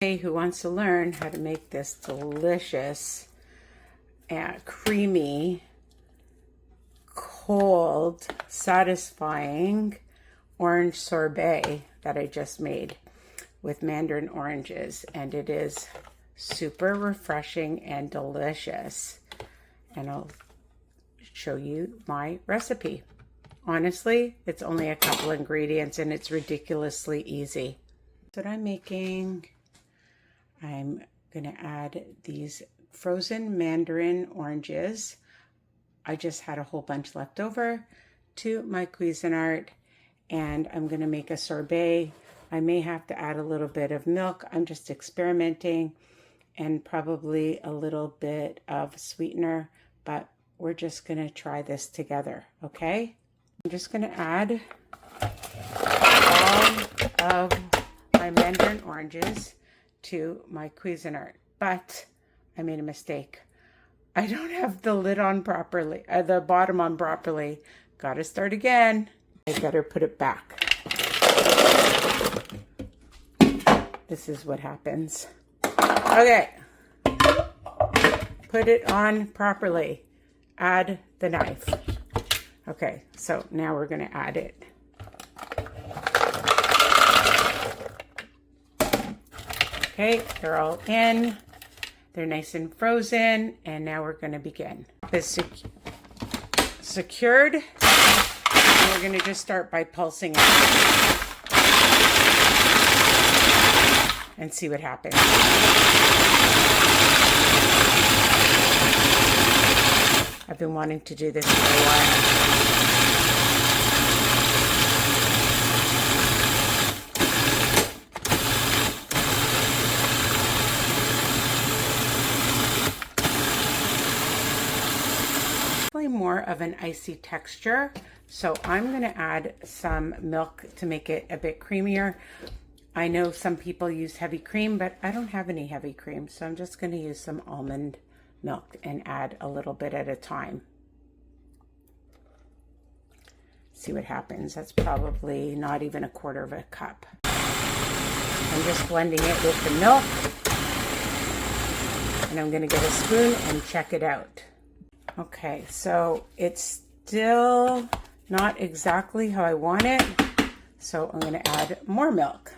Who wants to learn how to make this delicious and creamy, cold, satisfying orange sorbet that I just made with mandarin oranges, and it is super refreshing and delicious. And I'll show you my recipe. Honestly, it's only a couple ingredients and it's ridiculously easy. What I'm making, I'm gonna add these frozen mandarin oranges. I just had a whole bunch left over to my Cuisinart, and I'm gonna make a sorbet. I may have to add a little bit of milk. I'm just experimenting, and probably a little bit of sweetener, but we're just gonna try this together, okay? I'm just gonna add all of my mandarin oranges to my Cuisinart, but I made a mistake. I don't have the lid on properly, the bottom on properly. Gotta start again. I better put it back. This is what happens. Okay, put it on properly. Add the knife. Okay, so now we're gonna add it. Okay, they're all in. They're nice and frozen, and now we're gonna begin. It's secured, and we're gonna just start by pulsing it and see what happens. I've been wanting to do this for a while. More of an icy texture, so I'm going to add some milk to make it a bit creamier. I know some people use heavy cream, but I don't have any heavy cream, so I'm just going to use some almond milk and add a little bit at a time. See what happens. That's probably not even a quarter of a cup. I'm just blending it with the milk, and I'm going to get a spoon and check it out. Okay, so it's still not exactly how I want it, so I'm going to add more milk.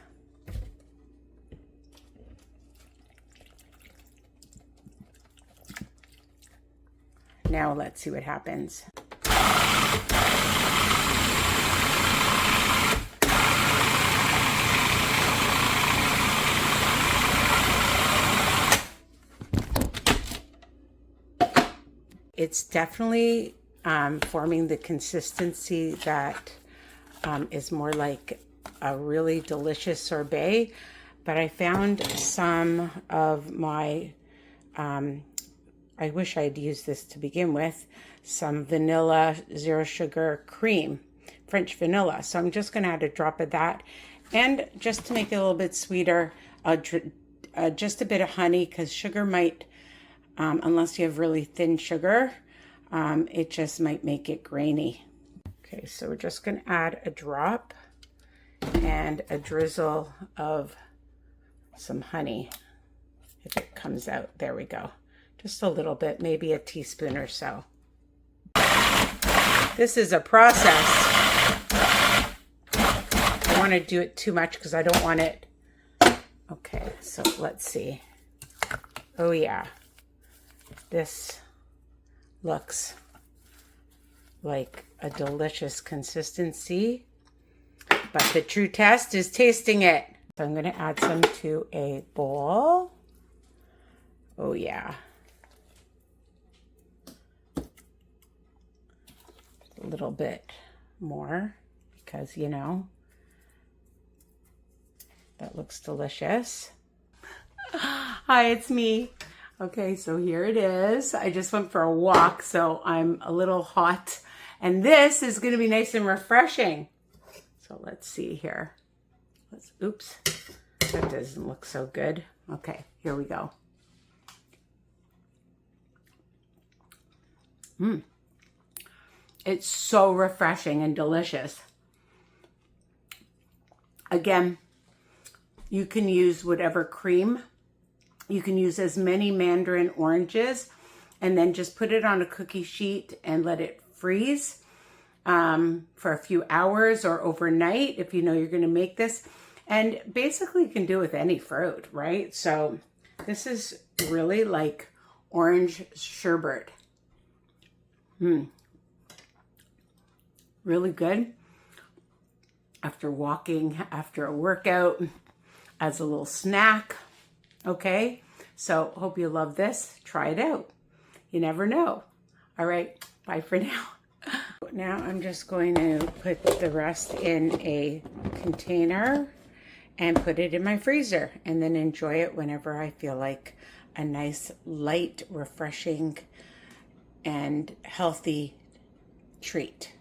Now let's see what happens. It's definitely forming the consistency that is more like a really delicious sorbet, but I found some of my, I wish I'd used this to begin with, some vanilla zero sugar cream, French vanilla. So I'm just gonna add a drop of that, and just to make it a little bit sweeter, just a bit of honey, because sugar might, unless you have really thin sugar, it just might make it grainy. Okay, so we're just going to add a drop and a drizzle of some honey. If it comes out, there we go. Just a little bit, maybe a teaspoon or so. This is a process. I don't want to do it too much because I don't want it. Okay, so let's see. Oh yeah. This looks like a delicious consistency, but the true test is tasting it. So I'm going to add some to a bowl. Oh yeah. A little bit more because, you know, that looks delicious. Hi, it's me. Okay, so here it is. I just went for a walk, so I'm a little hot. And this is going to be nice and refreshing. So let's see here. Oops, that doesn't look so good. Okay, here we go. It's so refreshing and delicious. Again, You can use whatever cream. You can use as many mandarin oranges and then just put it on a cookie sheet and let it freeze for a few hours or overnight if you know you're going to make this. And basically you can do it with any fruit, right? So this is really like orange sherbet. Really good. After walking, after a workout, as a little snack. Okay, so hope you love this. Try it out. You never know. All right, bye for now. Now I'm just going to put the rest in a container and put it in my freezer and then enjoy it whenever I feel like a nice, light, refreshing, and healthy treat.